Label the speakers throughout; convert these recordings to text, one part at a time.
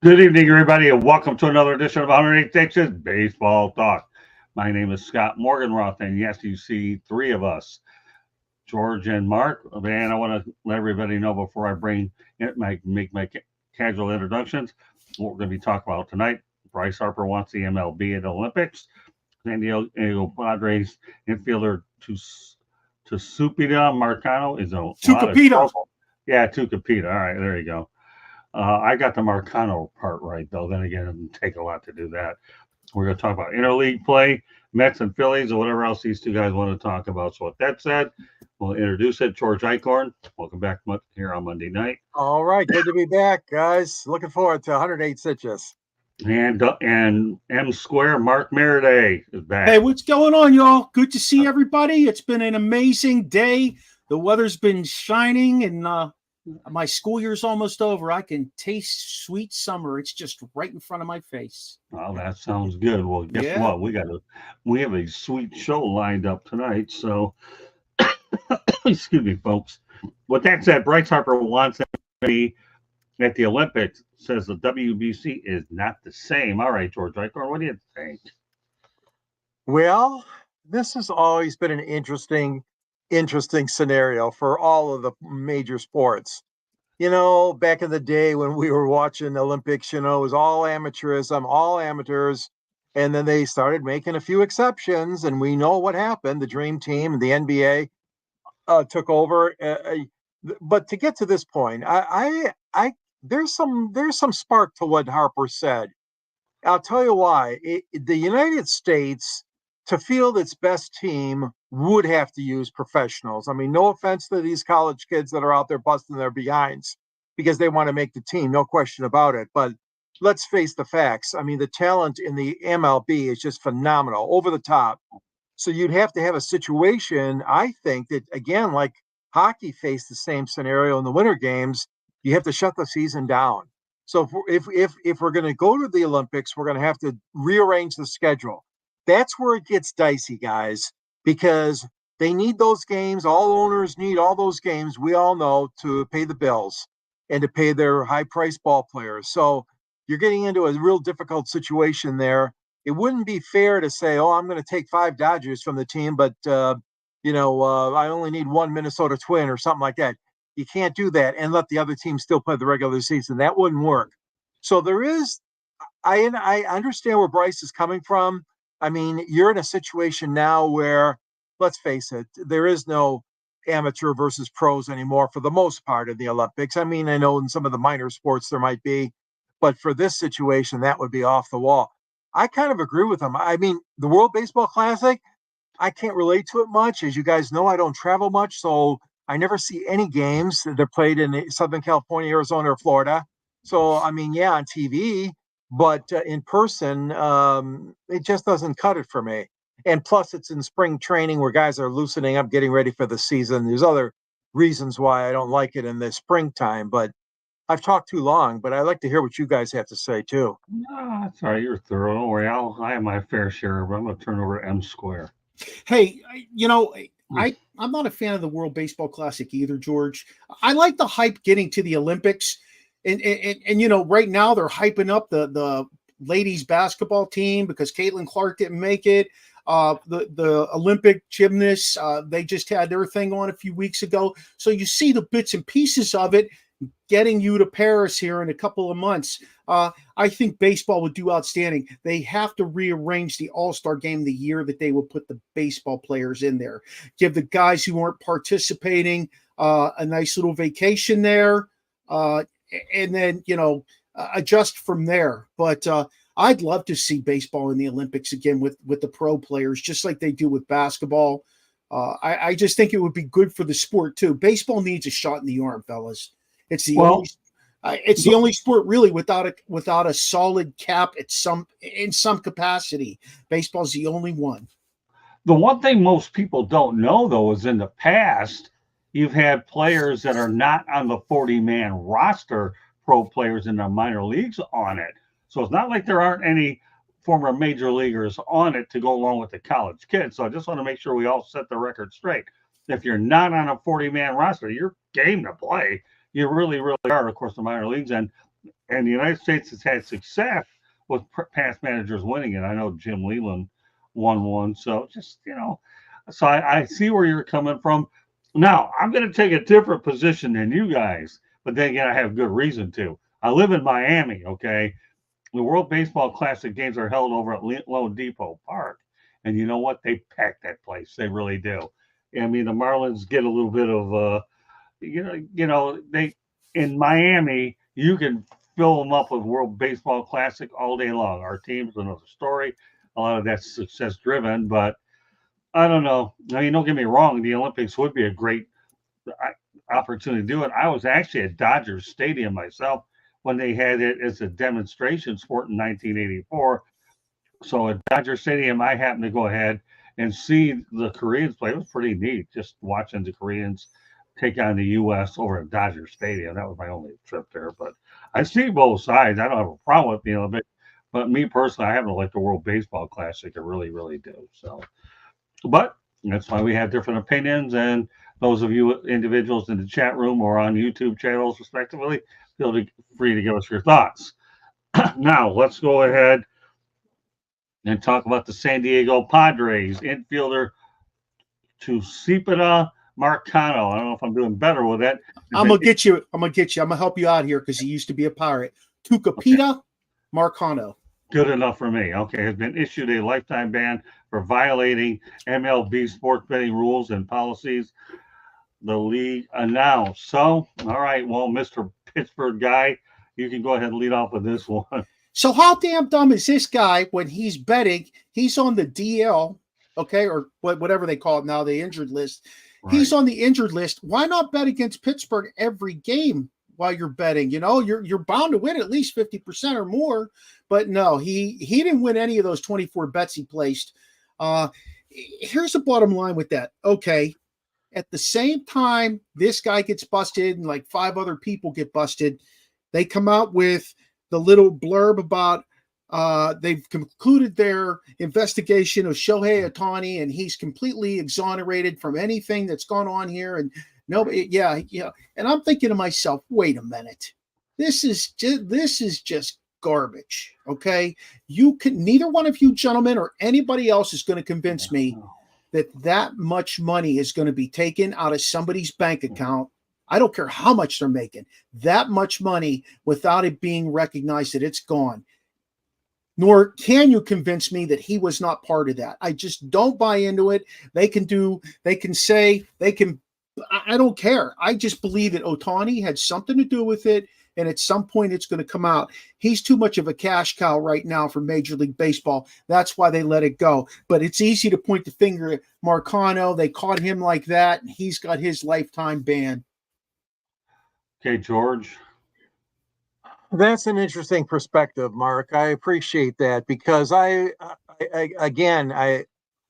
Speaker 1: Good evening, everybody, and welcome to another edition of 108 Texas Baseball Talk. My name is Scott Morganroth, and yes, you see three of us, George and Mark. And I want to let everybody know before I make my casual introductions what we're going to be talking about tonight. Bryce Harper wants the MLB at the Olympics. San Diego Padres infielder Tucupita Marcano is a lot of trouble. Yeah, Tucupita. All right, there you go. I got the Marcano part right, though. Then again, it doesn't take a lot to do that. We're going to talk about interleague play, Mets and Phillies, or whatever else these two guys want to talk about. So with that said, we'll introduce it. George Eichhorn, welcome back here on Monday night.
Speaker 2: All right, good to be back, guys. Looking forward to 108 Stitches.
Speaker 1: And M Square, Mark Meriday is back.
Speaker 3: Hey, what's going on, y'all? Good to see everybody. It's been an amazing day. The weather's been shining, and my school year's almost over. I can taste sweet summer. It's just right in front of my face.
Speaker 1: Well, that sounds good. Well, guess what? We have a sweet show lined up tonight. So, excuse me, folks. With that said, Bryce Harper wants to be at the Olympics. Says the WBC is not the same. All right, George Eichhorn, what do you think?
Speaker 2: Well, this has always been an interesting scenario for all of the major sports. You know, back in the day when we were watching the Olympics, it was all amateurism, all amateurs. And then they started making a few exceptions, and we know what happened. The Dream Team, the NBA took over. But to get to this point, there's some spark to what Harper said. I'll tell you why. The United States, to field its best team, would have to use professionals. I mean, no offense to these college kids that are out there busting their behinds because they want to make the team, no question about it. But let's face the facts. I mean, the talent in the MLB is just phenomenal, over the top. So you'd have to have a situation, I think, that, again, like hockey faced the same scenario in the Winter Games, you have to shut the season down. So if we're going to go to the Olympics, we're going to have to rearrange the schedule. That's where it gets dicey, guys, because they need those games. All owners need all those games, we all know, to pay the bills and to pay their high-priced ball players. So you're getting into a real difficult situation there. It wouldn't be fair to say, oh, I'm going to take 5 Dodgers from the team, but, I only need 1 Minnesota Twin or something like that. You can't do that and let the other team still play the regular season. That wouldn't work. So I understand where Bryce is coming from. I mean, you're in a situation now where, let's face it, there is no amateur versus pros anymore for the most part in the Olympics. I mean, I know in some of the minor sports there might be, but for this situation, that would be off the wall. I kind of agree with him. I mean, the World Baseball Classic, I can't relate to it much. As you guys know, I don't travel much, so I never see any games that are played in Southern California, Arizona, or Florida. So, I mean, yeah, on TV, but in person, it just doesn't cut it for me. And plus, it's in spring training where guys are loosening up, getting ready for the season. There's other reasons why I don't like it in the springtime, but I've talked too long, but I'd like to hear what you guys have to say, too.
Speaker 1: No, that's all right. You're thorough. Don't worry. I have my fair share, but I'm going to turn over to M Square.
Speaker 3: Hey, I'm not a fan of the World Baseball Classic either, George. I like the hype getting to the Olympics. And right now they're hyping up the ladies basketball team because Caitlin Clark didn't make it. The Olympic gymnasts, they just had their thing on a few weeks ago. So you see the bits and pieces of it getting you to Paris here in a couple of months. I think baseball would do outstanding. They have to rearrange the All-Star game the year that they will put the baseball players in there. Give the guys who aren't participating a nice little vacation there. And then, adjust from there. But I'd love to see baseball in the Olympics again with the pro players, just like they do with basketball. I just think it would be good for the sport, too. Baseball needs a shot in the arm, fellas. It's the only sport really without a solid cap in some capacity. Baseball's the only one.
Speaker 1: The one thing most people don't know, though, is in the past, you've had players that are not on the 40-man roster, pro players in the minor leagues on it. So it's not like there aren't any former major leaguers on it to go along with the college kids. So I just want to make sure we all set the record straight. If you're not on a 40-man roster, you're game to play. You really, really are, of course, the minor leagues. And And the United States has had success with past managers winning it. I know Jim Leland won one. So just, so I see where you're coming from. Now, I'm going to take a different position than you guys, but then again, I have good reason to. I live in Miami, okay? The World Baseball Classic games are held over at Lone Depot Park. And you know what? They pack that place. They really do. I mean, the Marlins get a little bit of, they in Miami, you can fill them up with World Baseball Classic all day long. Our team's another story. A lot of that's success driven, but I don't know. Now, don't get me wrong. The Olympics would be a great opportunity to do it. I was actually at Dodgers Stadium myself when they had it as a demonstration sport in 1984. So at Dodger Stadium, I happened to go ahead and see the Koreans play. It was pretty neat just watching the Koreans take on the U.S. over at Dodger Stadium. That was my only trip there. But I see both sides. I don't have a problem with the Olympics. But me personally, I happen to like the World Baseball Classic. I really, really do. So, but that's why we have different opinions. And those of you individuals in the chat room or on YouTube channels, respectively, feel free to give us your thoughts. Now, let's go ahead and talk about the San Diego Padres infielder Tucupita Marcano. I don't know if I'm doing better with that.
Speaker 3: I'm gonna get you. I'm gonna help you out here because he used to be a Pirate. Tucupita Marcano.
Speaker 1: Good enough for me. Okay, has been issued a lifetime ban for violating MLB sports betting rules and policies. The league announced. So, all right, well, Mr. Pittsburgh guy, you can go ahead and lead off with this one.
Speaker 3: So how damn dumb is this guy when he's betting? He's on the DL, okay, or whatever they call it now, the injured list. Right. He's on the injured list. Why not bet against Pittsburgh every game while you're betting? You're bound to win at least 50% or more. But no, he didn't win any of those 24 bets he placed. Here's the bottom line with that. Okay, at the same time, this guy gets busted and like 5 other people get busted. They come out with the little blurb about they've concluded their investigation of Shohei Ohtani, and he's completely exonerated from anything that's gone on here. And nobody, yeah. And I'm thinking to myself, wait a minute, this is just garbage. Okay, neither one of you gentlemen or anybody else is going to convince me that much money is going to be taken out of somebody's bank account. I don't care how much they're making, that much money without it being recognized that it's gone. Nor can you convince me that he was not part of that. I just don't buy into it. I don't care. I just believe that Ohtani had something to do with it. And at some point it's going to come out. He's too much of a cash cow right now for Major League Baseball. That's why they let it go. But it's easy to point the finger at Marcano. They caught him like that, and he's got his lifetime ban.
Speaker 2: Okay, George. That's an interesting perspective, Mark. I appreciate that because I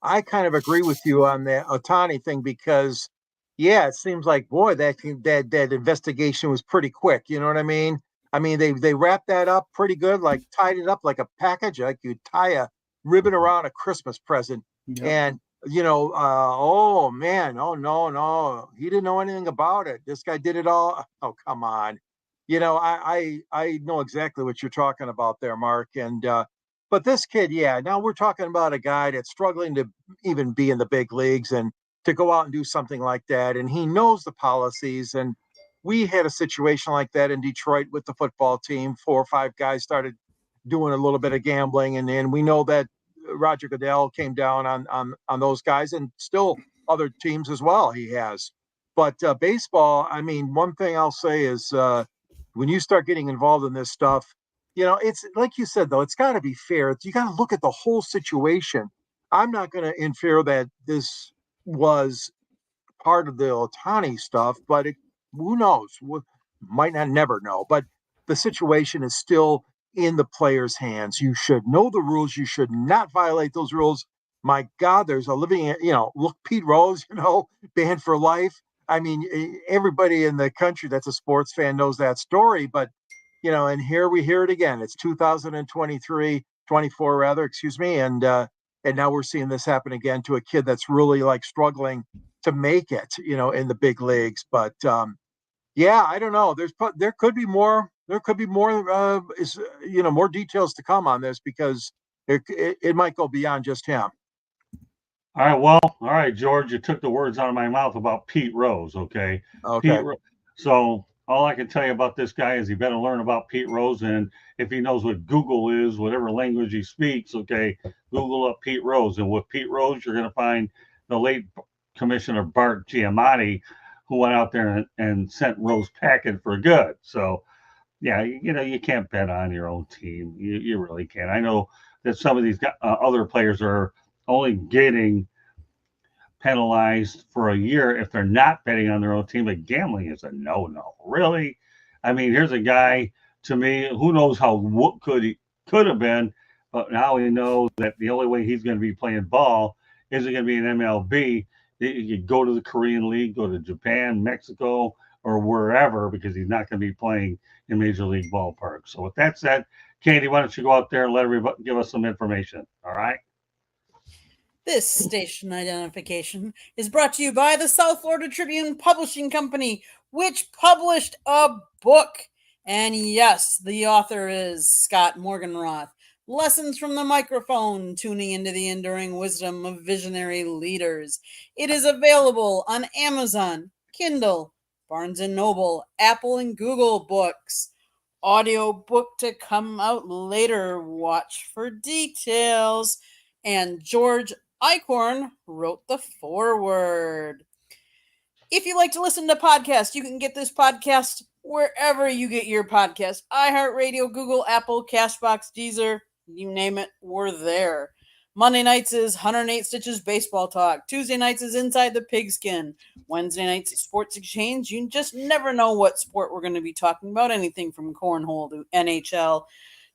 Speaker 2: kind of agree with you on the Ohtani thing because, yeah, it seems like, boy, that investigation was pretty quick. You know what I mean? I mean, they wrapped that up pretty good, like tied it up like a package, like you tie a ribbon around a Christmas present. Yep. And oh man, oh no, he didn't know anything about it. This guy did it all. Oh, come on. I know exactly what you're talking about there, Mark. And but this kid, yeah, now we're talking about a guy that's struggling to even be in the big leagues and to go out and do something like that. And he knows the policies. And we had a situation like that in Detroit with the football team. 4 or 5 guys started doing a little bit of gambling. And we know that Roger Goodell came down on those guys and still other teams as well he has. But baseball, I mean, one thing I'll say is when you start getting involved in this stuff, it's like you said, though, it's got to be fair. You got to look at the whole situation. I'm not going to infer that this was part of the Ohtani stuff, but who knows? Might not never know. But the situation is still in the players' hands. You should know the rules. You should not violate those rules. My God, there's a living, look, Pete Rose, banned for life. I mean, everybody in the country that's a sports fan knows that story, but, and here we hear it again. It's 2023, 24 rather, excuse me. And now we're seeing this happen again to a kid that's really like struggling to make it, in the big leagues. But yeah, I don't know. There could be more there could be more more details to come on this, because it might go beyond just him.
Speaker 1: All right. Well, all right, George, you took the words out of my mouth about Pete Rose. Okay.
Speaker 2: Okay.
Speaker 1: So all I can tell you about this guy is he better learn about Pete Rose. And if he knows what Google is, whatever language he speaks, okay, Google up Pete Rose. And with Pete Rose, you're going to find the late Commissioner Bart Giamatti, who went out there and sent Rose packing for good. So, yeah, you can't bet on your own team. You really can't. I know that some of these other players are only getting penalized for a year if they're not betting on their own team, but gambling is a no. Really? I mean, here's a guy, to me, who knows what could have been, but now we know that the only way he's going to be playing ball isn't going to be an MLB. You could go to the Korean League, go to Japan, Mexico, or wherever, because he's not going to be playing in Major League ballparks. So with that said, Candy, why don't you go out there and let everybody give us some information? All right.
Speaker 4: This station identification is brought to you by the South Florida Tribune Publishing Company, which published a book. And yes, the author is Scott Morganroth. Lessons from the Microphone, tuning into the enduring wisdom of visionary leaders. It is available on Amazon, Kindle, Barnes & Noble, Apple and Google Books. Audio book to come out later. Watch for details. And George Eichhorn wrote the foreword. If you like to listen to podcasts, you can get this podcast wherever you get your podcast. iHeartRadio, Google, Apple, Cashbox, Deezer, you name it, we're there. Monday nights is 108 Stitches Baseball Talk. Tuesday nights is Inside the Pigskin. Wednesday nights is Sports Exchange. You just never know what sport we're going to be talking about. Anything from cornhole to NHL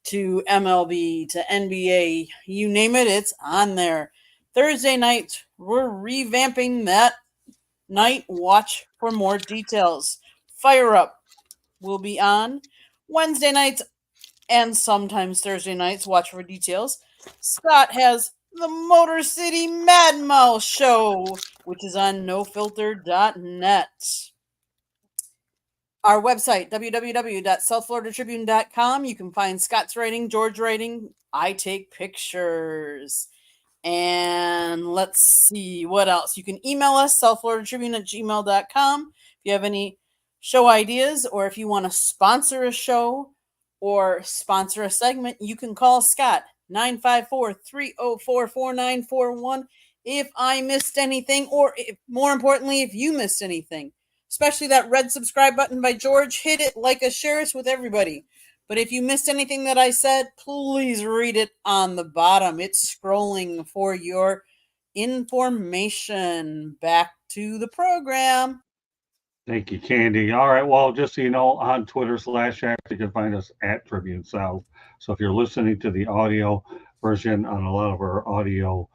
Speaker 4: to MLB to NBA. You name it, it's on there. Thursday night, we're revamping that night. Watch for more details. Fire Up will be on Wednesday nights and sometimes Thursday nights. Watch for details. Scott has the Motor City Mad Mouse Show, which is on nofilter.net. Our website, www.southfloridatribune.com. You can find Scott's writing, George writing. I take pictures. And let's see what else. You can email us, southfloridatribune@gmail.com. If you have any show ideas, or if you want to sponsor a show or sponsor a segment, you can call Scott, 954-304-4941. If I missed anything, or more importantly, if you missed anything, especially that red subscribe button by George, hit it, like us, share us with everybody. But if you missed anything that I said, please read it on the bottom. It's scrolling for your information. Back to the program.
Speaker 1: Thank you, Candy. All right. Well, just so you know, on Twitter /X, you can find us at Tribune South. So if you're listening to the audio version on a lot of our audio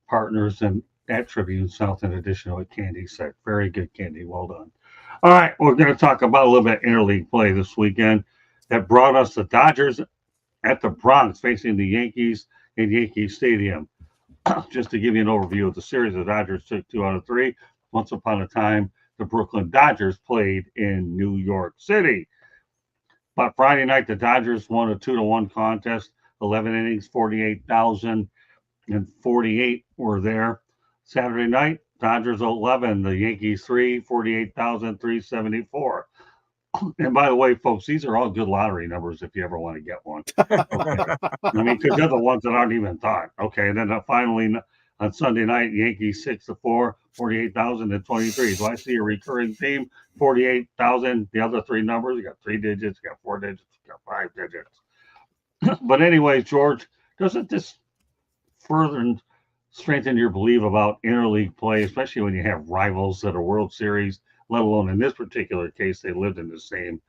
Speaker 1: partners, and at Tribune South, in addition to what Candy said. Very good, Candy. Well done. All right. We're going to talk about a little bit interleague play this weekend that brought us the Dodgers at the Bronx facing the Yankees in Yankee Stadium. Just to give you an overview of the series, the Dodgers took 2 out of 3. Once upon a time, the Brooklyn Dodgers played in New York City. But Friday night, the Dodgers won a 2-1 contest, 11 innings, 48,048 were there. Saturday night, Dodgers 11, the Yankees 3, 48,374. And by the way, folks, these are all good lottery numbers if you ever want to get one. Okay. I mean, because they're the ones that aren't even thought. Okay, and then finally on Sunday night, Yankees 6-4, 48,023. So I see a recurring theme: 48,000. The other 3 numbers, you got 3 digits, you got 4 digits, you got 5 digits. But anyway, George, doesn't this further strengthen your belief about interleague play, especially when you have rivals that are World Series? Let alone in this particular case, they lived in the same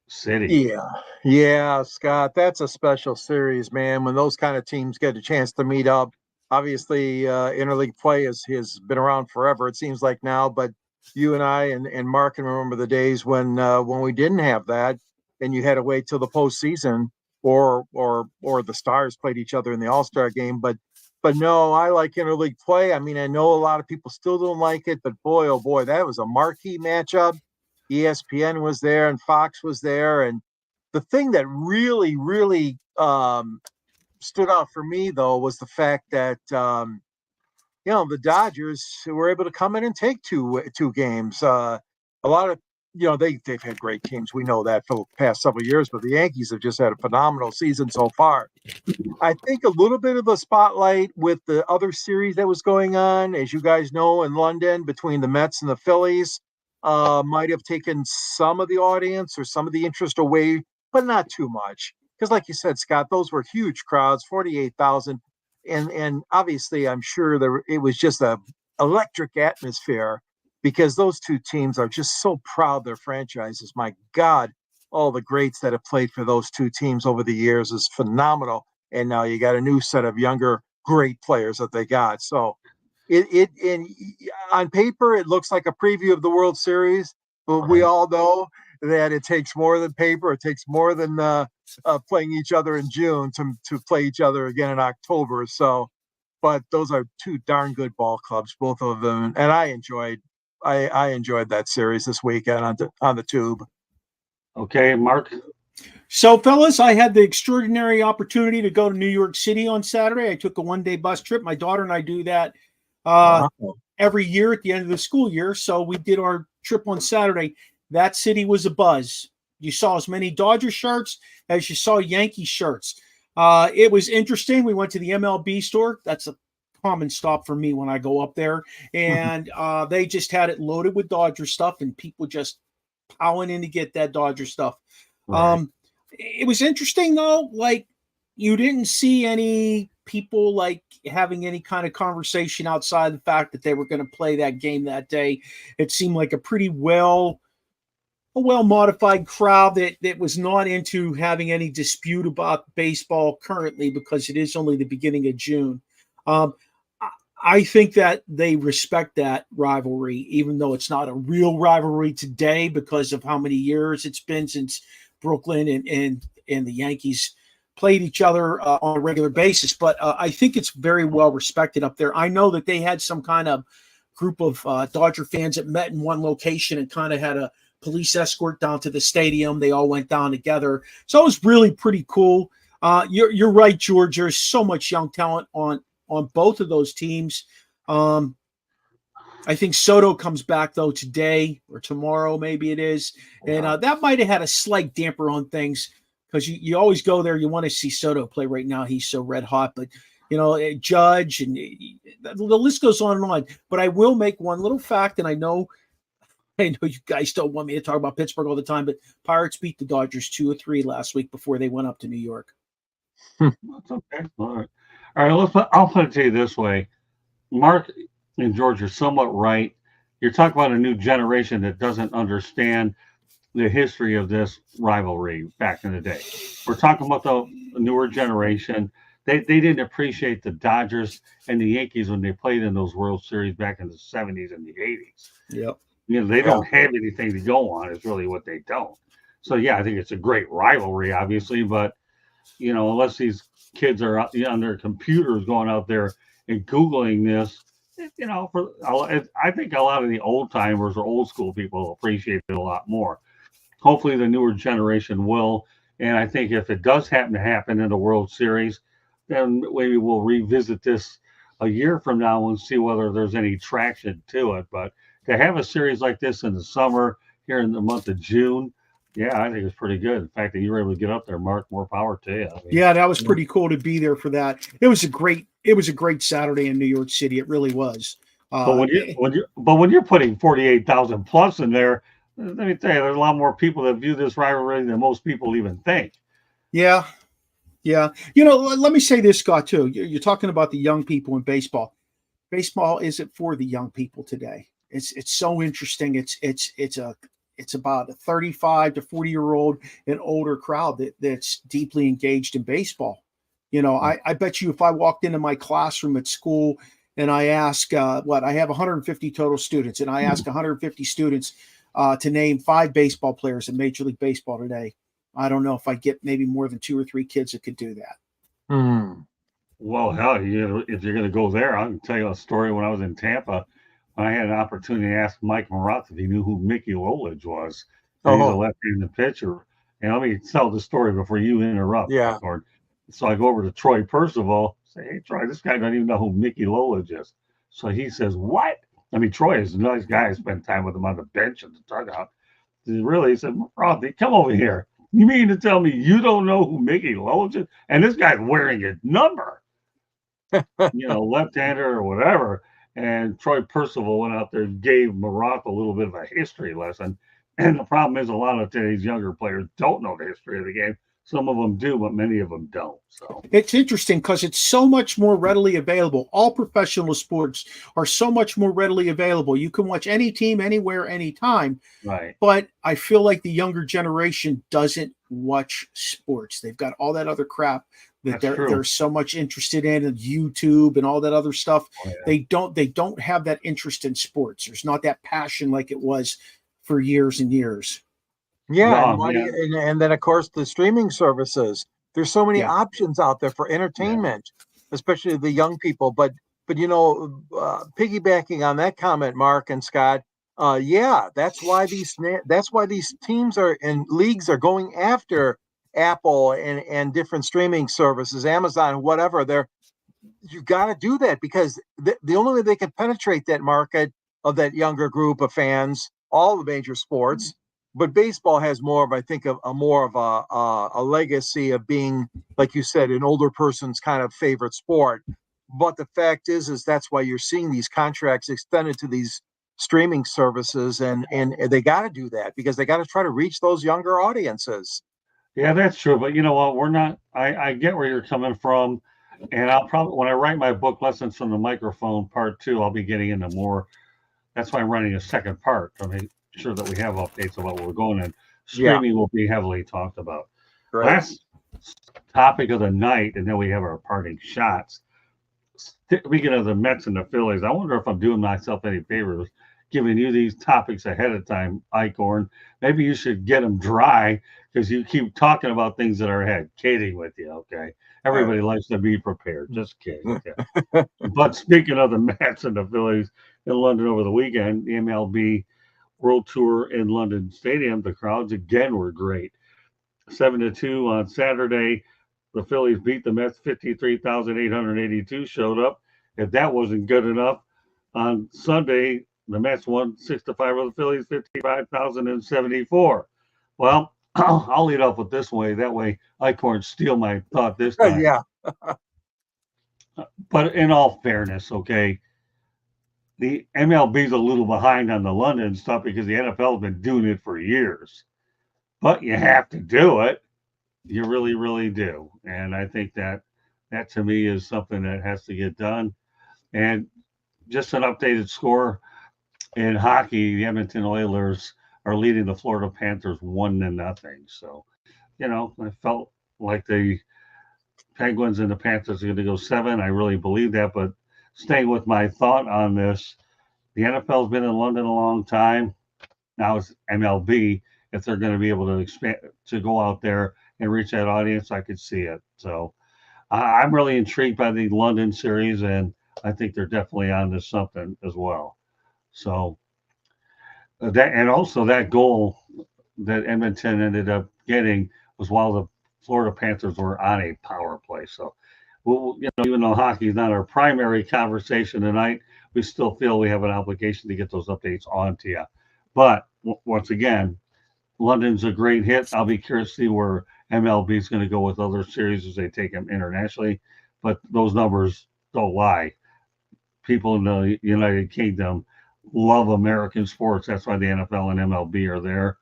Speaker 1: city.
Speaker 2: Yeah, Scott, that's a special series, man. When those kind of teams get a chance to meet up, obviously, interleague play has been around forever. It seems like now, but you and I and Mark can remember the days when we didn't have that, and you had to wait till the postseason, or the Stars played each other in the All-Star game, but no, I like interleague play. I mean, I know a lot of people still don't like it, but boy, oh boy, that was a marquee matchup. ESPN was there and Fox was there. And the thing that really, really stood out for me, though, was the fact that, the Dodgers were able to come in and take two games. A lot of, they've had great teams. We know that for the past several years, but the Yankees have just had a phenomenal season so far. I think a little bit of the spotlight with the other series that was going on, as you guys know, in London between the Mets and the Phillies, might have taken some of the audience or some of the interest away, but not too much. Because, like you said, Scott, those were huge crowds, 48,000, and obviously, I'm sure it was just a electric atmosphere because those two teams are just so proud of their franchises. My God, all the greats that have played for those two teams over the years is phenomenal. And now you got a new set of younger, great players that they got. So on paper, it looks like a preview of the World Series, but we all know that it takes more than paper. It takes more than playing each other in June to play each other again in October. So, but those are two darn good ball clubs, both of them. And I enjoyed that series this weekend on the tube.
Speaker 1: Okay, Mark.
Speaker 3: So, fellas, I had the extraordinary opportunity to go to New York City on Saturday. I took a one-day bus trip. My daughter and I do that every year at the end of the school year. So we did our trip on Saturday. That city was a buzz. You saw as many Dodger shirts as you saw Yankee shirts. It was interesting. We went to the MLB store. That's a common stop for me when I go up there. And they just had it loaded with Dodger stuff, and people just plowing in to get that Dodger stuff. Right. It was interesting, though. Like, you didn't see any people like having any kind of conversation outside the fact that they were going to play that game that day. It seemed like a pretty well-modified crowd that was not into having any dispute about baseball currently, because it is only the beginning of June. I think that they respect that rivalry, even though it's not a real rivalry today because of how many years it's been since Brooklyn and the Yankees played each other on a regular basis. But I think it's very well respected up there. I know that they had some kind of group of Dodger fans that met in one location and kind of had a police escort down to the stadium. They all went down together. So it was really pretty cool. You're right, George. There's so much young talent on both of those teams. I think Soto comes back, though, today or tomorrow, maybe it is. And that might have had a slight damper on things, because you always go there. You want to see Soto play right now. He's so red hot. But, Judge, and the list goes on and on. But I will make one little fact, and I know you guys don't want me to talk about Pittsburgh all the time, but Pirates beat the Dodgers 2-3 last week before they went up to New York.
Speaker 1: That's okay. All right. I'll put it to you this way. Mark and George are somewhat right. You're talking about a new generation that doesn't understand the history of this rivalry back in the day. We're talking about the newer generation. They didn't appreciate the Dodgers and the Yankees when they played in those World Series back in the 70s and the 80s.
Speaker 3: Yep.
Speaker 1: They don't have anything to go on, is really what they don't. So, yeah, I think it's a great rivalry, obviously. But, unless these kids are on their computers going out there and Googling this, I think a lot of the old timers or old school people appreciate it a lot more. Hopefully the newer generation will. And I think if it does happen in the World Series, then maybe we'll revisit this a year from now and see whether there's any traction to it. But to have a series like this in the summer here in the month of June, yeah, I think it's pretty good. The fact that you were able to get up there, Mark, more power to you.
Speaker 3: Yeah, that was pretty cool to be there for that. It was a great Saturday in New York City. It really was.
Speaker 1: But when you're putting 48,000 plus in there, let me tell you, there's a lot more people that view this rivalry than most people even think.
Speaker 3: Yeah. Let me say this, Scott, too. You're talking about the young people in baseball. Baseball isn't for the young people today. It's so interesting. It's about a 35 to 40-year-old and older crowd that's deeply engaged in baseball. I bet you if I walked into my classroom at school and I ask, I have 150 total students, and I ask 150 students to name 5 baseball players in Major League Baseball today, I don't know if I get maybe more than 2 or 3 kids that could do that.
Speaker 1: Well, hell, if you're going to go there, I can tell you a story. When I was in Tampa, I had an opportunity to ask Mike Marat if he knew who Mickey Lolich was. And he's a
Speaker 2: Oh,
Speaker 1: left-handed pitcher. And let me tell the story before you interrupt,
Speaker 2: yeah.
Speaker 1: Gordon. So I go over to Troy Percival, say, "Hey, Troy, this guy doesn't even know who Mickey Lolich is." So he says, "What?" I mean, Troy is a nice guy. I spent time with him on the bench at the dugout. He said, "Frothy, come over here. You mean to tell me you don't know who Mickey Lolich is? And this guy's wearing his number, left-hander or whatever." And Troy Percival went out there and gave Maroth a little bit of a history lesson. And the problem is a lot of today's younger players don't know the history of the game. Some of them do, but many of them don't. So
Speaker 3: It's interesting because it's so much more readily available. All professional sports are so much more readily available. You can watch any team, anywhere, anytime.
Speaker 1: right.
Speaker 3: But I feel like the younger generation doesn't watch sports. They've got all that other crap that
Speaker 1: That's true.
Speaker 3: they're so much interested in, and YouTube and all that other stuff.
Speaker 1: Oh, yeah.
Speaker 3: They don't have that interest in sports. There's not that passion like it was for years and years.
Speaker 2: Yeah,
Speaker 1: No, yeah.
Speaker 2: and then of course the streaming services. There's so many
Speaker 3: Yeah.
Speaker 2: options out there for entertainment, especially the young people. But piggybacking on that comment, Mark and Scott, that's why these teams are and leagues are going after Apple and different streaming services, Amazon, whatever. You got to do that because the only way they can penetrate that market of that younger group of fans, all the major sports. But baseball has more of, I think, a legacy of being, like you said, an older person's kind of favorite sport. But the fact is that's why you're seeing these contracts extended to these streaming services, and they got to do that because they got to try to reach those younger audiences.
Speaker 1: Yeah, that's true. But you know what? We're not, I get where you're coming from. And I'll probably, when I write my book, Lessons from the Microphone, part 2, I'll be getting into more. That's why I'm running a second part to make sure that we have updates about where we're going. And streaming will be heavily talked about.
Speaker 2: Right.
Speaker 1: Last topic of the night, and then we have our parting shots. Speaking of the Mets and the Phillies, I wonder if I'm doing myself any favors giving you these topics ahead of time, Icorn. Maybe you should get them dry because you keep talking about things that are ahead. Kidding with you, okay? Everybody likes to be prepared. Just kidding. Okay. But speaking of the Mets and the Phillies in London over the weekend, the MLB World Tour in London Stadium, the crowds again were great. 7-2 on Saturday. The Phillies beat the Mets. 53,882 showed up. If that wasn't good enough, on Sunday the Mets won 6-5 with the Phillies. 55,074. Well, I'll lead off with this way. That way, I can't steal my thought this time.
Speaker 2: Yeah.
Speaker 1: But in all fairness, okay, the MLB's a little behind on the London stuff because the NFL has been doing it for years. But you have to do it. You really, really do. And I think that to me is something that has to get done. And just an updated score in hockey, the Edmonton Oilers are leading the Florida Panthers 1-0. So, I felt like the Penguins and the Panthers are going to go 7. I really believe that. But staying with my thought on this, the NFL's been in London a long time. Now it's MLB. If they're going to be able to expand, to go out there and reach that audience, I could see it. So I'm really intrigued by the London series, and I think they're definitely on to something as well. So that goal that Edmonton ended up getting was while the Florida Panthers were on a power play. So, even though hockey is not our primary conversation tonight, we still feel we have an obligation to get those updates on to you. But once again, London's a great hit. I'll be curious to see where MLB is going to go with other series as they take them internationally. But those numbers don't lie. People in the United Kingdom love American sports. That's why the NFL and MLB are there.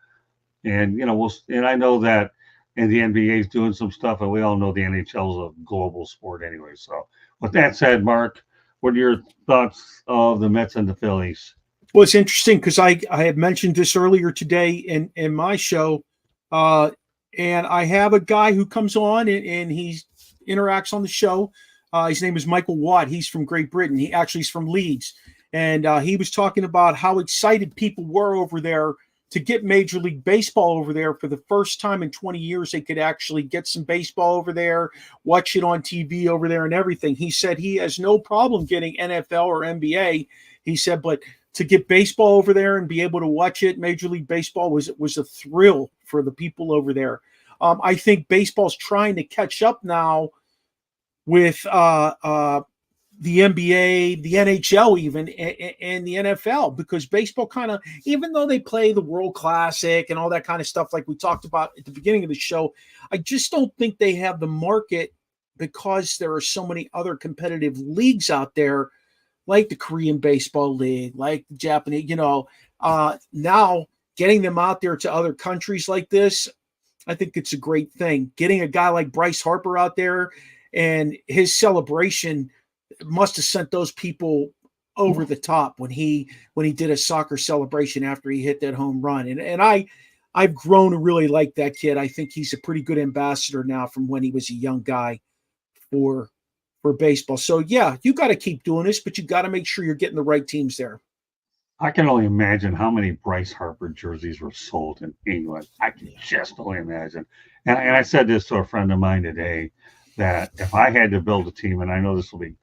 Speaker 1: And, and I know that and the NBA is doing some stuff, and we all know the NHL is a global sport anyway. So with that said, Mark, what are your thoughts of the Mets and the Phillies?
Speaker 3: Well, it's interesting because I had mentioned this earlier today in my show, and I have a guy who comes on and he interacts on the show. His name is Michael Watt. He's from Great Britain. He actually is from Leeds, and he was talking about how excited people were over there to get Major League Baseball over there. For the first time in 20 years, they could actually get some baseball over there, watch it on TV over there and everything. He said he has no problem getting NFL or NBA. He said, but to get baseball over there and be able to watch it, Major League Baseball, was a thrill for the people over there. I think baseball's trying to catch up now with the NBA, the NHL even, and the NFL, because baseball kind of, even though they play the World Classic and all that kind of stuff like we talked about at the beginning of the show, I just don't think they have the market because there are so many other competitive leagues out there, like the Korean Baseball League, like the Japanese, now getting them out there to other countries like this, I think it's a great thing. Getting a guy like Bryce Harper out there and his celebration must have sent those people over the top when he did a soccer celebration after he hit that home run. And I've grown to really like that kid. I think he's a pretty good ambassador now from when he was a young guy for baseball. So yeah, you got to keep doing this, but you got to make sure you're getting the right teams there.
Speaker 1: I can only imagine how many Bryce Harper jerseys were sold in England. I can just only imagine. And I said this to a friend of mine today, that if I had to build a team, and I know this will be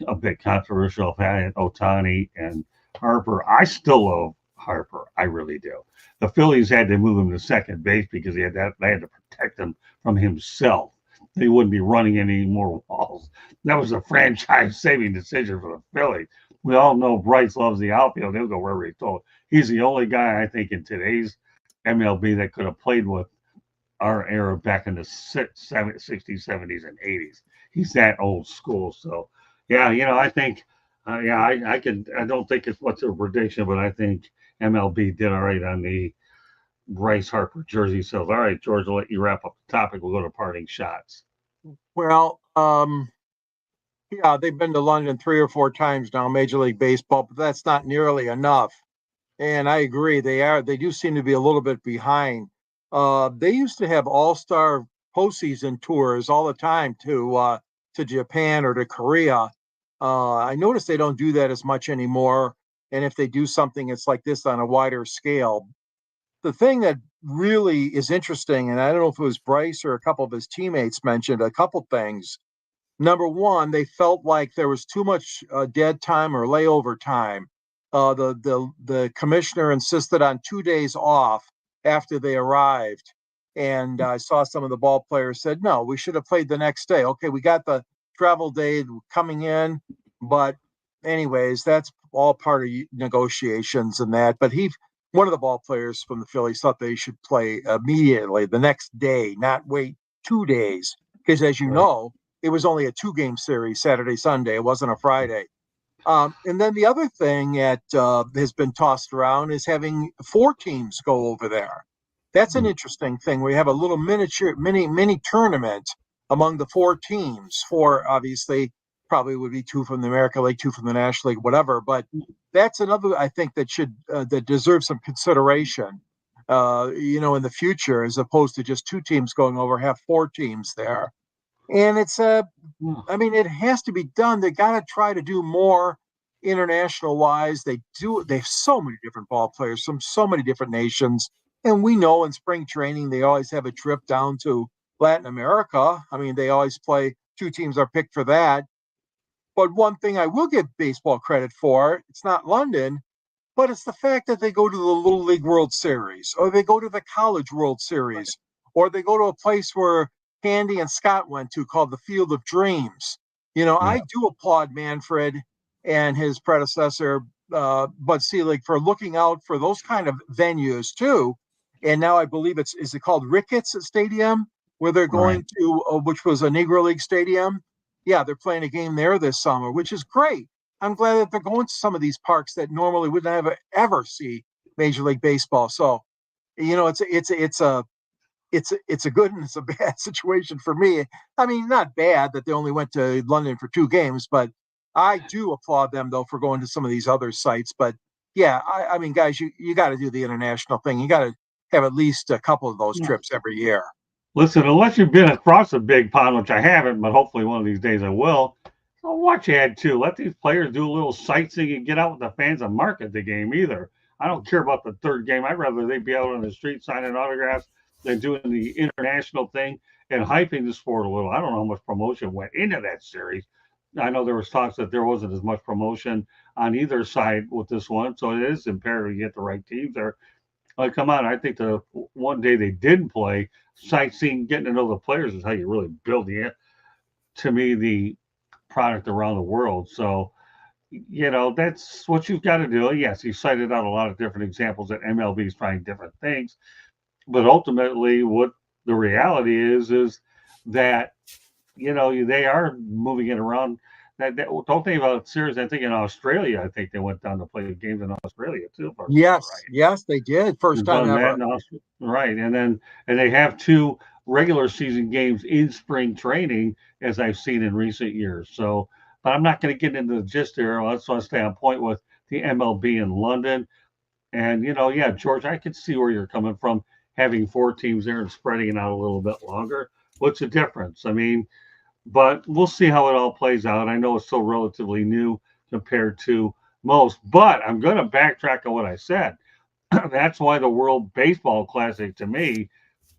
Speaker 1: a bit controversial, if I had Ohtani and Harper, I still love Harper. I really do. The Phillies had to move him to second base because they had to protect him from himself. They wouldn't be running any more walls. That was a franchise-saving decision for the Phillies. We all know Bryce loves the outfield. He'll go wherever he's told. He's the only guy, I think, in today's MLB that could have played with our era back in the 60s, 70s, and 80s. He's that old school. So, yeah, I think, I don't think it's much of a prediction, but I think MLB did all right on the Bryce Harper jersey sales. All right, George, I'll let you wrap up the topic. We'll go to parting shots.
Speaker 2: Well, yeah, they've been to London 3 or 4 times now, Major League Baseball, but that's not nearly enough. And I agree, they do seem to be a little bit behind. They used to have all-star postseason tours all the time to Japan or to Korea. I noticed they don't do that as much anymore. And if they do something, it's like this on a wider scale. The thing that really is interesting, and I don't know if it was Bryce or a couple of his teammates mentioned a couple things. Number one, they felt like there was too much dead time or layover time. The commissioner insisted on 2 days off after they arrived. And I saw some of the ball players said, no, we should have played the next day. Okay, we got the travel day coming in. But anyways, that's all part of negotiations and that. But one of the ball players from the Phillies thought they should play immediately the next day, not wait 2 days. Because as you know, it was only a 2-game series, Saturday, Sunday. It wasn't a Friday. And then the other thing that has been tossed around is having 4 teams go over there. That's an interesting thing. We have a little mini tournament among the 4 teams. 4, obviously, probably would be 2 from the American League, 2 from the National League, whatever. But that's another, I think, that deserves some consideration, in the future, as opposed to just 2 teams going over, have 4 teams there. And it's it has to be done. They got to try to do more international wise. They have so many different ball players from so many different nations. And we know in spring training, they always have a trip down to Latin America. I mean, they always play, 2 teams are picked for that. But one thing I will give baseball credit for, it's not London, but it's the fact that they go to the Little League World Series, or they go to the College World Series, or they go to a place where Candy and Scott went to called the Field of Dreams. I do applaud Manfred and his predecessor, Bud Selig, for looking out for those kind of venues too. And now I believe is it called Ricketts Stadium, where they're going to, which was a Negro League stadium. Yeah, they're playing a game there this summer, which is great. I'm glad that they're going to some of these parks that normally would never ever see Major League Baseball. So, it's a good and it's a bad situation for me. I mean, not bad that they only went to London for 2 games, but I do applaud them though for going to some of these other sites. But yeah, I mean, guys, you got to do the international thing. You got to have at least a couple of those trips every year.
Speaker 1: Listen, unless you've been across a big pond, which I haven't, but hopefully one of these days I will, I'll watch ad too. Let these players do a little sightseeing and get out with the fans and market the game either. I don't care about the 3rd game. I'd rather they be out on the street signing autographs than doing the international thing and hyping the sport a little. I don't know how much promotion went into that series, I know there was talks that there wasn't as much promotion on either side with this one, so it is imperative you get the right teams there. Like, come on, I think the one day they didn't play, sightseeing, getting to know the players is how you really build to me, the product around the world. So, that's what you've got to do. Yes, you cited out a lot of different examples that MLB is trying different things, but ultimately, what the reality is that they are moving it around. That don't think about series. I think in Australia, I think they went down to play games in Australia too. If I remember
Speaker 2: Yes, yes, they did. First
Speaker 1: right,
Speaker 2: time
Speaker 1: done that
Speaker 2: ever.
Speaker 1: in right, and they have two regular season games in spring training, as I've seen in recent years. So, but I'm not going to get into the gist there. I just want to stay on point with the MLB in London. And yeah, George, I can see where you're coming from, having four teams there and spreading it out a little bit longer. What's the difference? I mean, but we'll see how it all plays out. I know it's still relatively new compared to most, but I'm going to backtrack on what I said. That's why the World Baseball Classic to me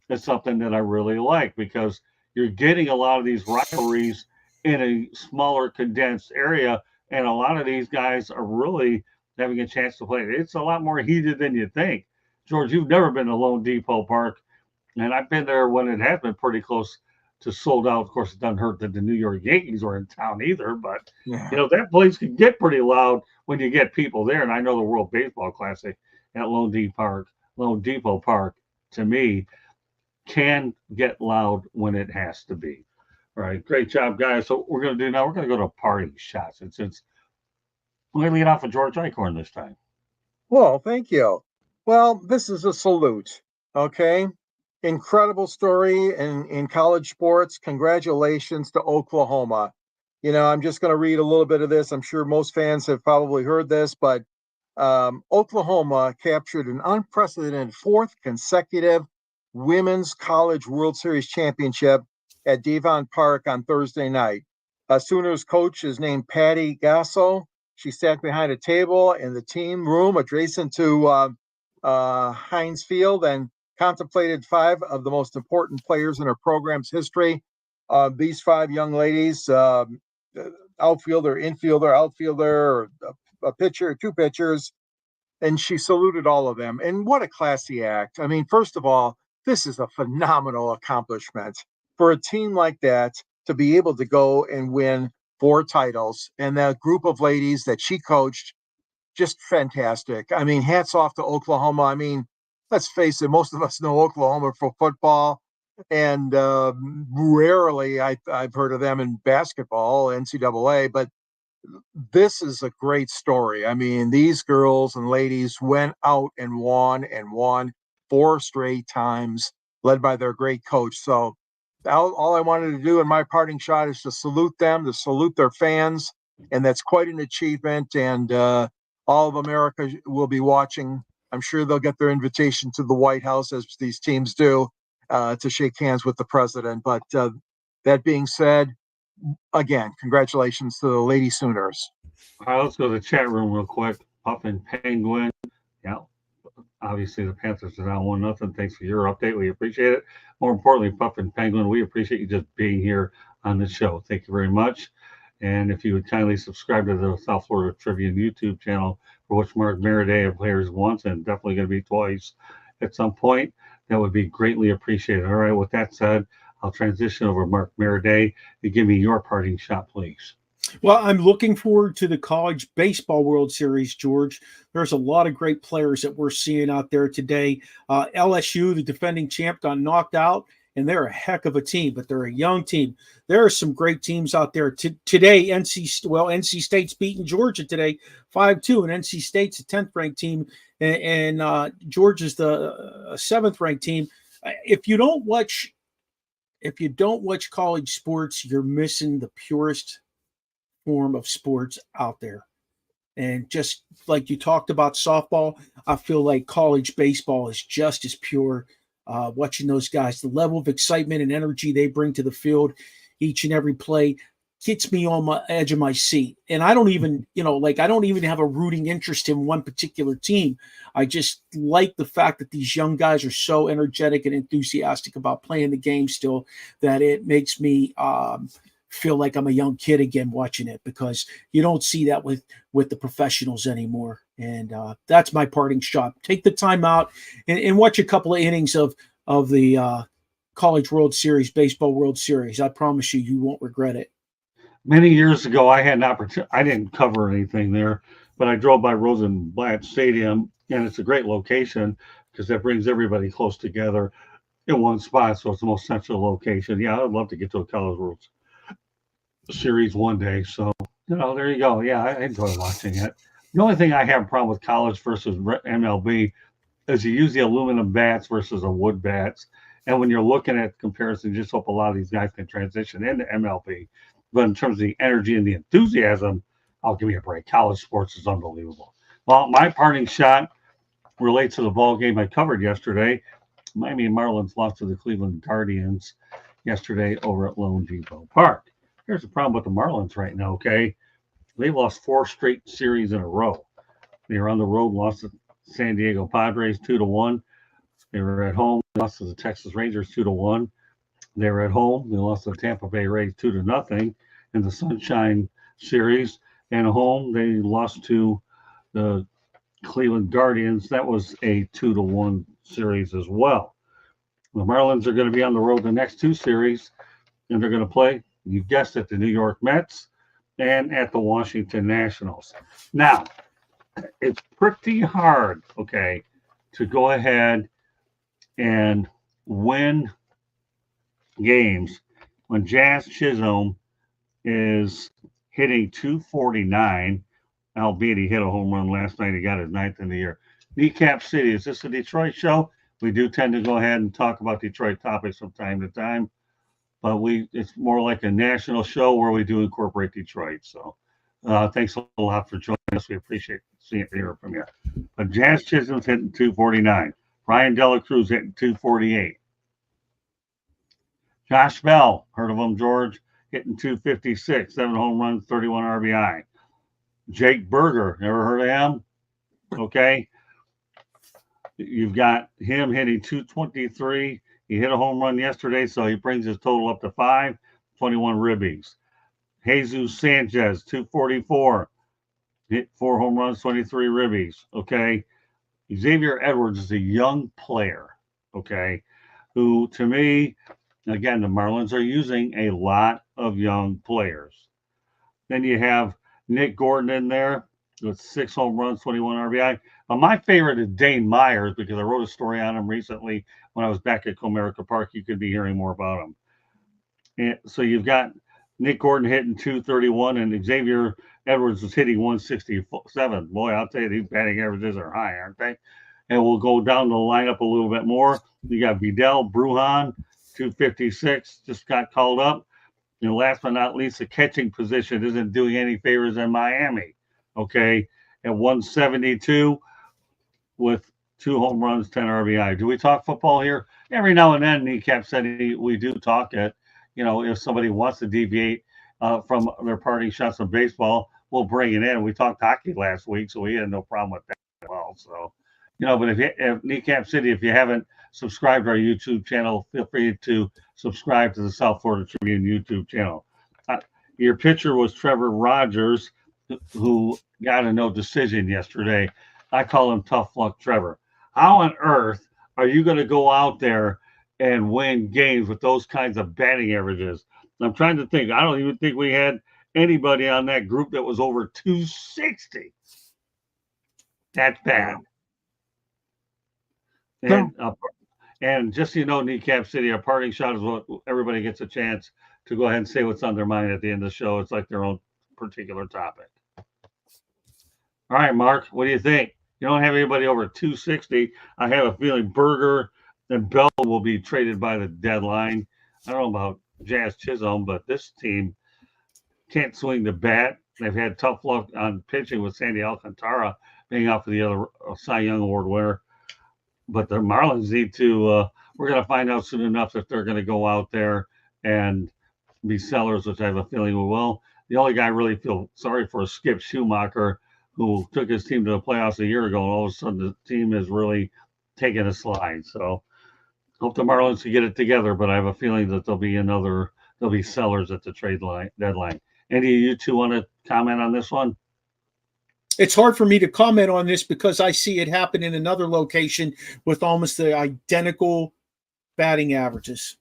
Speaker 1: is something that I really like, because you're getting a lot of these rivalries in a smaller condensed area, and a lot of these guys are really having a chance to play. It's a lot more heated than you think. George, you've never been to Lone Depot Park, and I've been there when it has been pretty close to sold out. Of course, it doesn't hurt that the New York Yankees were in town either, but
Speaker 2: Yeah.
Speaker 1: that place can get pretty loud when you get people there. And I know the World Baseball Classic at Lone Depot Park, to me, can get loud when it has to be. All right, great job, guys. So we're going to do now. We're going to go to party shots, and since we're going to lead off with George Eichhorn this time.
Speaker 2: Well, thank you. Well, this is a salute. Okay. Incredible story in college sports. Congratulations to Oklahoma. I'm just going to read a little bit of this. I'm sure most fans have probably heard this, but Oklahoma captured an unprecedented fourth consecutive Women's College World Series championship at Devon Park on Thursday night. Sooners coach is named Patty Gasso. She sat behind a table in the team room adjacent to Heinz Field and contemplated five of the most important players in her program's history. These five young ladies, outfielder, infielder, outfielder, a pitcher, two pitchers, and she saluted all of them. And what a classy act. I mean, first of all, this is a phenomenal accomplishment for a team like that to be able to go and win four titles. And that group of ladies that she coached, just fantastic. I mean, hats off to Oklahoma. I mean, let's face it, most of us know Oklahoma for football, and rarely I've heard of them in basketball, NCAA, but this is a great story. I mean, these girls and ladies went out and won four straight times, led by their great coach. So all I wanted to do in my parting shot is to salute them, to salute their fans, and that's quite an achievement. And all of America will be watching. I'm sure they'll get their invitation to the White House, as these teams do, to shake hands with the president. But that being said, again, congratulations to the Lady Sooners.
Speaker 1: All right, let's go to the chat room real quick. Puffin Penguin. Yeah, obviously the Panthers are down 1-0. Thanks for your update. We appreciate it. More importantly, Puffin Penguin, we appreciate you just being here on the show. Thank you very much. And if you would kindly subscribe to the South Florida Tribune YouTube channel, for which Mark Maraday of Players once and definitely going to be twice at some point, that would be greatly appreciated. All right, with that said, I'll transition over to Mark Maraday to give me your parting shot, please.
Speaker 3: Well, I'm looking forward to the College Baseball World Series, George. There's a lot of great players that we're seeing out there today. LSU, the defending champ, got knocked out, and they're a heck of a team, but they're a young team. There are some great teams out there. Today, NC State's beating Georgia today, 5-2, and NC State's a 10th-ranked team, and Georgia's the 7th-ranked team. If you don't watch college sports, you're missing the purest form of sports out there. And just like you talked about softball, I feel like college baseball is just as pure. Watching those guys, the level of excitement and energy they bring to the field each and every play gets me on my edge of my seat. And I don't even, I don't even have a rooting interest in one particular team. I just like the fact that these young guys are so energetic and enthusiastic about playing the game still that it makes me feel like I'm a young kid again watching it, because you don't see that with the professionals anymore. And that's my parting shot. Take the time out and watch a couple of innings of the College World Series, Baseball World Series. I promise you, you won't regret it.
Speaker 1: Many years ago, I had an opportunity. I didn't cover anything there, but I drove by Rosenblatt Stadium, and it's a great location because that brings everybody close together in one spot. So it's the most central location. Yeah, I'd love to get to a College World Series one day. So, there you go. Yeah, I enjoy watching it. The only thing I have a problem with college versus MLB is you use the aluminum bats versus the wood bats. And when you're looking at comparison, just hope a lot of these guys can transition into MLB. But in terms of the energy and the enthusiasm, I'll give me a break. College sports is unbelievable. Well, my parting shot relates to the ball game I covered yesterday. Miami Marlins lost to the Cleveland Guardians yesterday over at Lone Depot Park. Here's the problem with the Marlins right now, okay? They lost 4 straight series in a row. They were on the road, lost to San Diego Padres 2-1. They were at home, lost to the Texas Rangers 2-1. They were at home. They lost to the Tampa Bay Rays 2-0 in the Sunshine Series. And at home, they lost to the Cleveland Guardians. That was a 2-1 series as well. The Marlins are going to be on the road the next 2 series, and they're going to play, you guessed it, the New York Mets and at the Washington Nationals. Now, it's pretty hard, okay, to go ahead and win games when Jazz Chisholm is hitting 249, albeit he hit a home run last night. He got his 9th in the year. Kneecap City, is this a Detroit show? We do tend to go ahead and talk about Detroit topics from time to time, but it's more like a national show where we do incorporate Detroit. So thanks a lot for joining us. We appreciate seeing it here from you. But Jazz Chisholm's hitting 249. Ryan Dela Cruz hitting 248. Josh Bell, heard of him, George, hitting 256, 7 home runs, 31 RBI. Jake Berger, never heard of him? Okay. You've got him hitting 223. He hit a home run yesterday, so he brings his total up to 5, 21 ribbies. Jesus Sanchez, 244. Hit 4 home runs, 23 ribbies. Okay. Xavier Edwards is a young player, okay, who to me, again, the Marlins are using a lot of young players. Then you have Nick Gordon in there with 6 home runs, 21 RBI. But my favorite is Dane Myers, because I wrote a story on him recently when I was back at Comerica Park. You could be hearing more about him. And so you've got Nick Gordon hitting 231, and Xavier Edwards was hitting 167. Boy, I'll tell you, these batting averages are high, aren't they? And we'll go down the lineup a little bit more. You got Vidal Brujan, 256, just got called up. And last but not least, the catching position isn't doing any favors in Miami. Okay, at 172 with 2 home runs, 10 RBI. Do we talk football here? Every now and then, Kneecap said we do talk it. If somebody wants to deviate from their parting shots of baseball, we'll bring it in. We talked hockey last week, so we had no problem with that as well. So, but if Kneecap City, if you haven't subscribed to our YouTube channel, feel free to subscribe to the South Florida Tribune YouTube channel. Your pitcher was Trevor Rogers, who got a no decision yesterday. I call him Tough Luck Trevor. How on earth are you going to go out there and win games with those kinds of batting averages? I'm trying to think. I don't even think we had anybody on that group that was over 260. That's bad. And just so you know, Kneecap City, our parting shot is what everybody gets a chance to go ahead and say what's on their mind at the end of the show. It's like their own particular topic. All right, Mark, what do you think? You don't have anybody over 260. I have a feeling Berger and Bell will be traded by the deadline. I don't know about Jazz Chisholm, but this team can't swing the bat. They've had tough luck on pitching with Sandy Alcantara being out for the other Cy Young Award winner. But the Marlins need to, we're going to find out soon enough if they're going to go out there and be sellers, which I have a feeling we will. The only guy I really feel sorry for is Skip Schumacher, who took his team to the playoffs a year ago, and all of a sudden the team is really taking a slide. So hope the Marlins can get it together, but I have a feeling that there'll be another there'll be sellers at the trade deadline. Any of you two want to comment on this one?
Speaker 3: It's hard for me to comment on this because I see it happen in another location with almost the identical batting averages.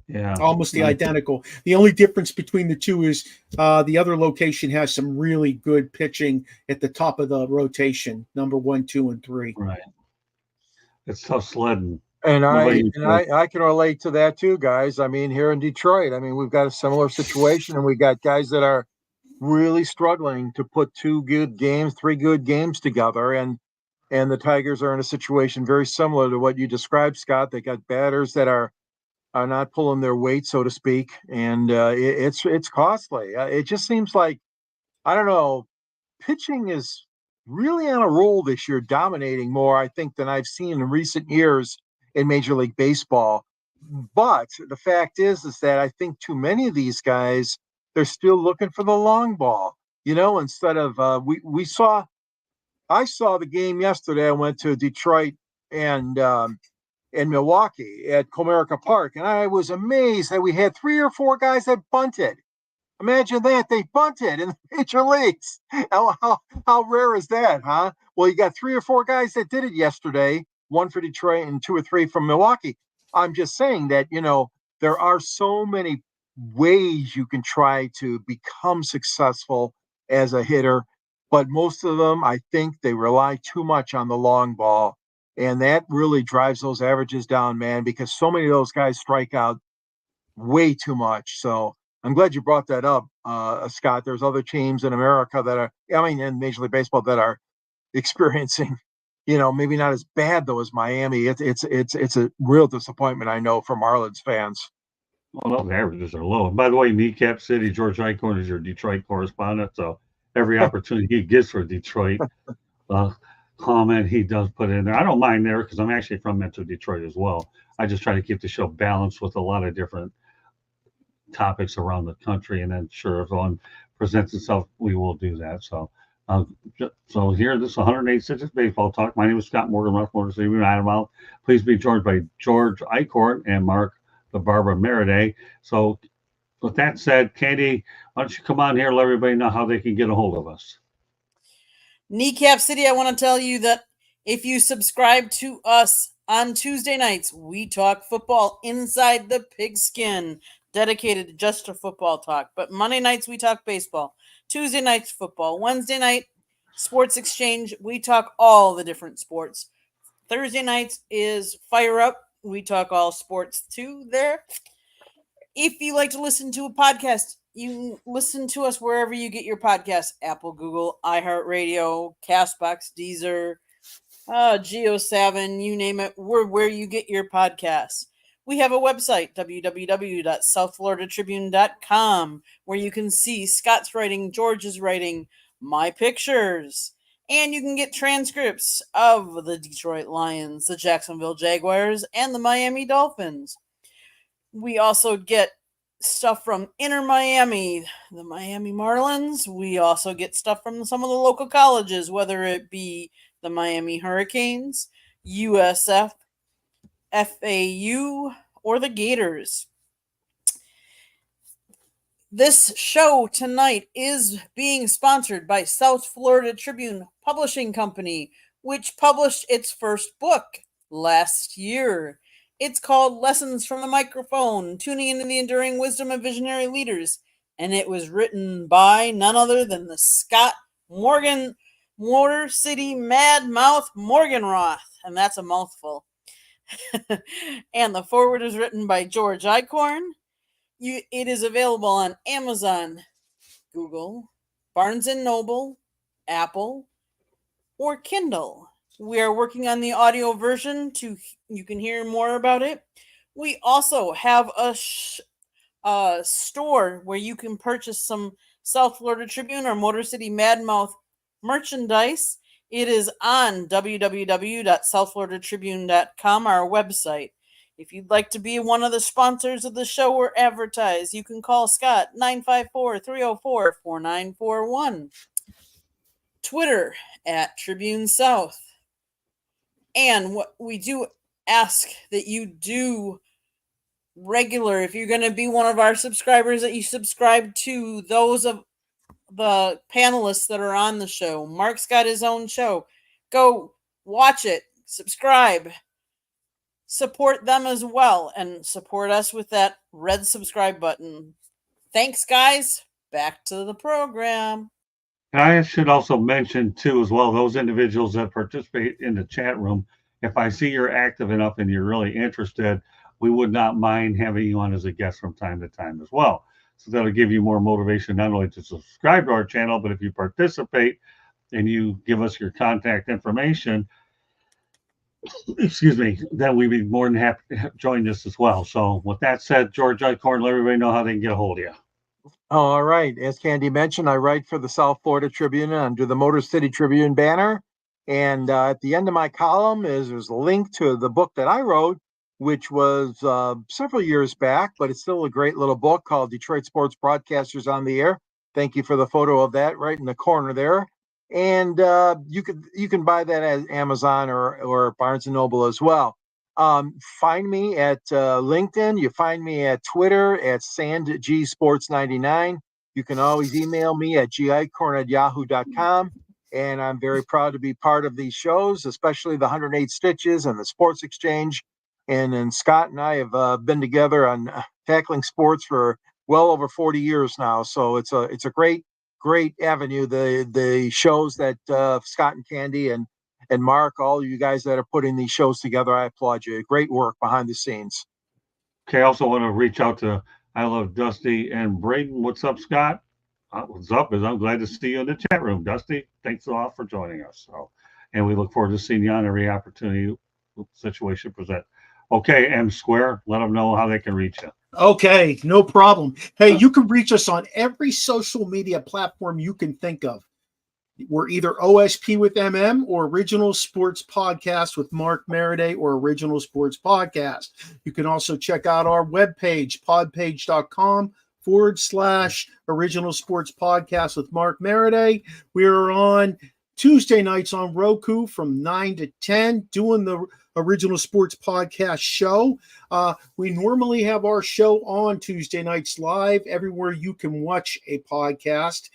Speaker 1: Yeah,
Speaker 3: almost the identical. The only difference between the two is the other location has some really good pitching at the top of the rotation, number 1, 2, and 3.
Speaker 1: Right. It's tough sledding.
Speaker 2: And
Speaker 1: What about
Speaker 2: I
Speaker 1: you,
Speaker 2: and
Speaker 1: George?
Speaker 2: I can relate to that too, guys. I mean, here in Detroit, I mean, we've got a similar situation, and we got guys that are really struggling to put 2 good games, 3 good games together, and the Tigers are in a situation very similar to what you described, Scott. They got batters that are not pulling their weight, so to speak, and it's costly. It just seems like, I don't know, pitching is really on a roll this year, dominating more, I think, than I've seen in recent years in Major League Baseball. But the fact is that I think too many of these guys, they're still looking for the long ball. Instead of I saw the game yesterday. I went to Detroit and in Milwaukee at Comerica Park, and I was amazed that we had 3 or 4 guys that bunted. Imagine that, they bunted in the major leagues. How rare is that, huh? Well, you got 3 or 4 guys that did it yesterday, 1 for Detroit and 2 or 3 from Milwaukee. I'm just saying that, there are so many ways you can try to become successful as a hitter, but most of them, I think they rely too much on the long ball. And that really drives those averages down, man, because so many of those guys strike out way too much. So I'm glad you brought that up, Scott. There's other teams in America that are, in Major League Baseball that are experiencing, maybe not as bad though as Miami. It's a real disappointment, I know, for Marlins fans.
Speaker 1: Well, those averages are low. And by the way, Kneecap City, George Eichhorn is your Detroit correspondent. So every opportunity he gets for Detroit comment, he does put in there. I don't mind there because I'm actually from Metro Detroit as well. I just try to keep the show balanced with a lot of different topics around the country. And then, sure, if one presents itself, we will do that. So, here, this is 186 Baseball Talk. My name is Scott Morgan, Rough Motor City Animal. Please be joined by George Eichhorn and Mark the Barber Meriday. So, with that said, Candy, why don't you come on here and let everybody know how they can get a hold of us?
Speaker 4: Kneecap City, I want to tell you that if you subscribe to us on Tuesday nights, we talk football inside the pigskin, dedicated just to football talk. But Monday nights, we talk baseball. Tuesday nights, football. Wednesday night, Sports Exchange, we talk all the different sports. Thursday nights is Fire Up. We talk all sports too there. If you like to listen to a podcast, you can listen to us wherever you get your podcasts: Apple, Google, iHeartRadio, Castbox, Deezer, Geo7, you name it. We're where you get your podcasts. We have a website, www.southfloridatribune.com, where you can see Scott's writing, George's writing, my pictures, and you can get transcripts of the Detroit Lions, the Jacksonville Jaguars, and the Miami Dolphins. We also get stuff from Inter Miami, the Miami Marlins. We also get stuff from some of the local colleges, whether it be the Miami Hurricanes, USF, FAU, or the Gators. This show tonight is being sponsored by South Florida Tribune Publishing Company, which published its first book last year. It's called Lessons from the Microphone, Tuning into the Enduring Wisdom of Visionary Leaders, and it was written by none other than the Scott Morgan, Motor City Mad Mouth Morganroth, and that's a mouthful. And the foreword is written by George Eichhorn. It is available on Amazon, Google, Barnes & Noble, Apple, or Kindle. We are working on the audio version you can hear more about it. We also have a store where you can purchase some South Florida Tribune or Motor City Madmouth merchandise. It is on www.southfloridatribune.com, our website. If you'd like to be one of the sponsors of the show or advertise, you can call Scott 954-304-4941. Twitter at Tribune South. And what we do ask that you do regular, if you're going to be one of our subscribers, that you subscribe to those of the panelists that are on the show. Mark's got his own show. Go watch it, subscribe, support them as well, and support us with that red subscribe button. Thanks, guys. Back to the program.
Speaker 1: And I should also mention, too, as well, those individuals that participate in the chat room, if I see you're active enough and you're really interested, we would not mind having you on as a guest from time to time as well. So that'll give you more motivation not only to subscribe to our channel, but if you participate and you give us your contact information, excuse me, then we'd be more than happy to join this as well. So with that said, George Eichhorn, let everybody know how they can get a hold of you.
Speaker 2: All right. As Candy mentioned, I write for the South Florida Tribune under the Motor City Tribune banner. And at the end of my column there's a link to the book that I wrote, which was several years back, but it's still a great little book called Detroit Sports Broadcasters on the Air. Thank you for the photo of that right in the corner there. And you can buy that at Amazon or Barnes & Noble as well. Find me at LinkedIn. You find me at Twitter at SandGSports99. You can always email me at gicorn@yahoo.com. And I'm very proud to be part of these shows, especially the 108 Stitches and the Sports Exchange. And then Scott and I have been together on tackling sports for well over 40 years now. So it's a great avenue. The shows that Scott and Candy and Mark, all you guys that are putting these shows together, I applaud you. Great work behind the scenes.
Speaker 1: Okay, I also want to reach out to I Love Dusty and Braden. What's up, Scott? What's up? I'm glad to see you in the chat room, Dusty. Thanks a lot for joining us. So, and we look forward to seeing you on every opportunity situation present. Okay, M Square, let them know how they can reach you.
Speaker 3: Okay, no problem. Hey, you can reach us on every social media platform you can think of. We're either OSP with MM or Original Sports Podcast with Mark Maraday or Original Sports Podcast. You can also check out our webpage, podpage.com/Original Sports Podcast with Mark Maraday. We are on Tuesday nights on Roku from 9 to 10 doing the Original Sports Podcast show. We normally have our show on Tuesday nights live everywhere you can watch a podcast.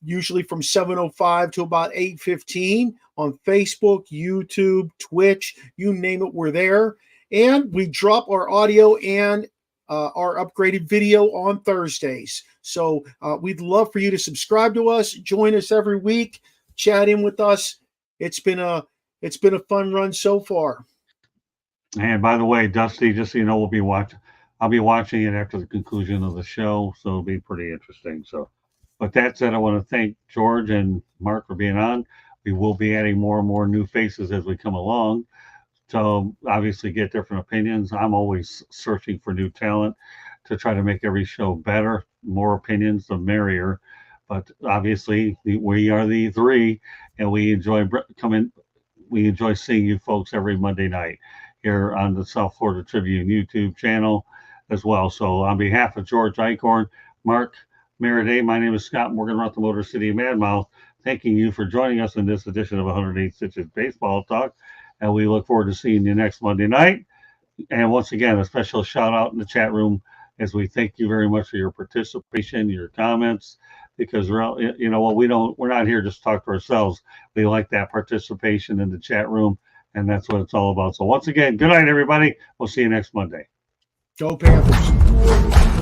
Speaker 3: Usually from 7:05 to about 8:15 on Facebook, YouTube, Twitch, you name it, we're there. And we drop our audio and our upgraded video on Thursdays. So we'd love for you to subscribe to us, join us every week, chat in with us. It's been a fun run so far.
Speaker 1: And by the way, Dusty, just so you know, I'll be watching it after the conclusion of the show, so it'll be pretty interesting. So, but that said, I want to thank George and Mark for being on. We will be adding more and more new faces as we come along to obviously get different opinions. I'm always searching for new talent to try to make every show better. More opinions, the merrier. But obviously, we are the three, and we enjoy coming. We enjoy seeing you folks every Monday night here on the South Florida Tribune YouTube channel as well. So on behalf of George Eichhorn, Mark Maraday, my name is Scott Morgan, Roth the Motor City Madmouth, thanking you for joining us in this edition of 108 Stitches Baseball Talk. And we look forward to seeing you next Monday night. And once again, a special shout out in the chat room as we thank you very much for your participation, your comments, because you know what, we're not here just to talk to ourselves. We like that participation in the chat room, and that's what it's all about. So once again, good night, everybody. We'll see you next Monday.
Speaker 3: Go Panthers.